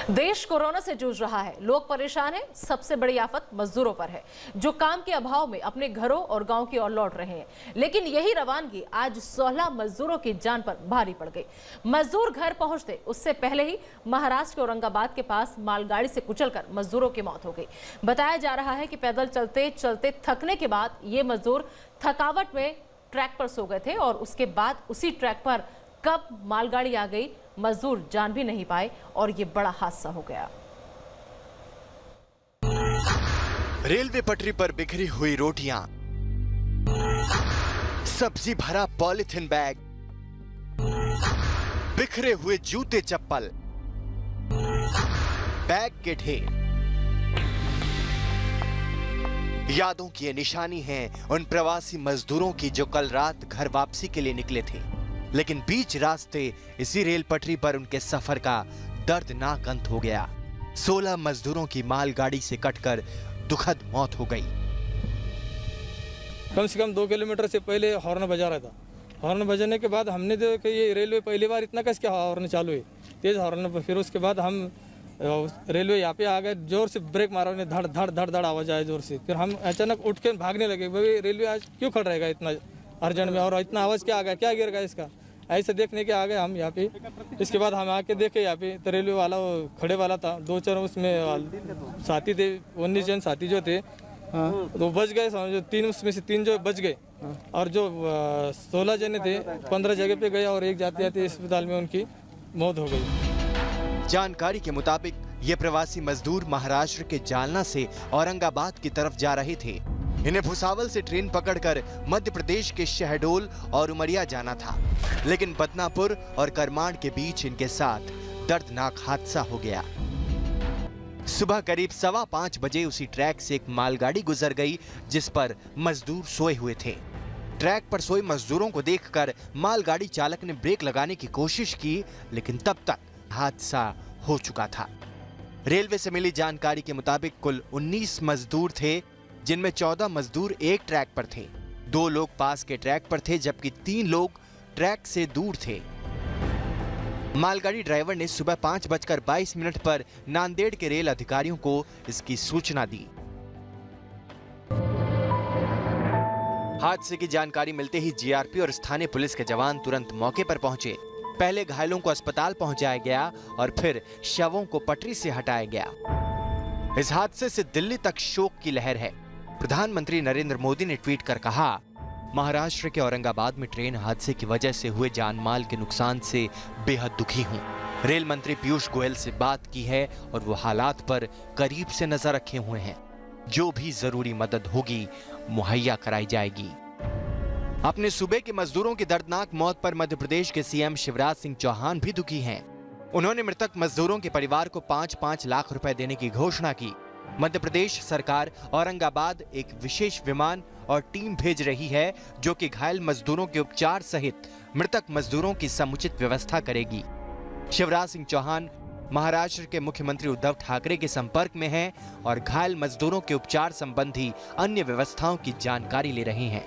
देश कोरोना से जूझ रहा है, लोग परेशान हैं। सबसे बड़ी आफत मजदूरों पर है, जो काम के अभाव में अपने घरों और गांव की ओर लौट रहे हैं। लेकिन यही रवानगी आज 16 मजदूरों की जान पर भारी पड़ गई। मजदूर घर पहुंचते उससे पहले ही महाराष्ट्र के औरंगाबाद के पास मालगाड़ी से कुचलकर मजदूरों की मौत हो गई। बताया जा रहा है कि पैदल चलते चलते थकने के बाद ये मजदूर थकावट में ट्रैक पर सो गए थे और उसके बाद उसी ट्रैक पर कब मालगाड़ी आ गई, मजदूर जान भी नहीं पाए और ये बड़ा हादसा हो गया। रेलवे पटरी पर बिखरी हुई रोटियां, सब्जी भरा पॉलिथीन बैग, बिखरे हुए जूते चप्पल, बैग के ढेर। यादों की ये निशानी है उन प्रवासी मजदूरों की जो कल रात घर वापसी के लिए निकले थे, लेकिन बीच रास्ते इसी रेल पटरी पर उनके सफर का दर्दनाक अंत हो गया। 16 मजदूरों की मालगाड़ी से कटकर दुखद मौत हो गई। कम से कम 2 किलोमीटर से पहले हॉर्न बजा रहा था। हॉर्न बजाने के बाद हमने देखा कि ये रेलवे पहली बार इतना कस के हॉर्न चालू है, तेज हॉर्न। फिर उसके बाद हम रेलवे यहाँ पे आ गए, जोर से ब्रेक मारा, उन्हें धड़ धड़ धड़ धड़ आवाज आया जोर से। फिर हम अचानक उठ के भागने लगे, भाई रेलवे आज क्यों खड़ रहेगा इतना अर्जेंट में, और इतना आवाज़ क्या आ गया, क्या गिर गया इसका, ऐसे देखने के आ गए हम यहाँ पे। इसके बाद हम आके देखे यहाँ पे तो रेलवे वाला वो खड़े वाला था, 2-4 उसमें साथी थे, 19 जन साथी जो थे तो बच गए, समझो 3 उसमें से 3 जो बच गए, और जो 16 जने थे 15 जगह पे गए और एक जाते जाते अस्पताल में उनकी मौत हो गई। जानकारी के मुताबिक ये प्रवासी मजदूर महाराष्ट्र के जालना से औरंगाबाद की तरफ जा रहे थे। इन्हें भुसावल से ट्रेन पकड़कर मध्य प्रदेश के शहडोल और उमरिया जाना था, लेकिन बदनापुर और करमाड़ के बीच इनके साथ दर्दनाक हादसा हो गया। सुबह करीब 5:15 बजे उसी ट्रैक से एक मालगाड़ी गुजर गई जिस पर मजदूर सोए हुए थे। ट्रैक पर सोए मजदूरों को देखकर मालगाड़ी चालक ने ब्रेक लगाने की कोशिश की, लेकिन तब तक हादसा हो चुका था। रेलवे से मिली जानकारी के मुताबिक कुल 19 मजदूर थे, जिनमें 14 मजदूर एक ट्रैक पर थे, 2 लोग पास के ट्रैक पर थे जबकि 3 लोग ट्रैक से दूर थे। मालगाड़ी ड्राइवर ने सुबह 5:22 पर नांदेड़ के रेल अधिकारियों को इसकी सूचना दी। हादसे की जानकारी मिलते ही जीआरपी और स्थानीय पुलिस के जवान तुरंत मौके पर पहुंचे। पहले घायलों को अस्पताल पहुंचाया गया और फिर शवों को पटरी से हटाया गया। इस हादसे से दिल्ली तक शोक की लहर है। प्रधानमंत्री नरेंद्र मोदी ने ट्वीट कर कहा, महाराष्ट्र के औरंगाबाद में ट्रेन हादसे की वजह से हुए जानमाल के नुकसान से बेहद दुखी हूं। रेल मंत्री पीयूष गोयल से बात की है और वो हालात पर करीब से नजर रखे हुए हैं। जो भी जरूरी मदद होगी मुहैया कराई जाएगी। अपने सूबे के मजदूरों की दर्दनाक मौत पर मध्य प्रदेश के सीएम शिवराज सिंह चौहान भी दुखी हैं। उन्होंने मृतक मजदूरों के परिवार को 5-5 लाख रुपए देने की घोषणा की। मध्य प्रदेश सरकार औरंगाबाद एक विशेष विमान और टीम भेज रही है जो कि घायल मजदूरों के उपचार सहित मृतक मजदूरों की समुचित व्यवस्था करेगी। शिवराज सिंह चौहान महाराष्ट्र के मुख्यमंत्री उद्धव ठाकरे के संपर्क में हैं और घायल मजदूरों के उपचार संबंधी अन्य व्यवस्थाओं की जानकारी ले रहे हैं।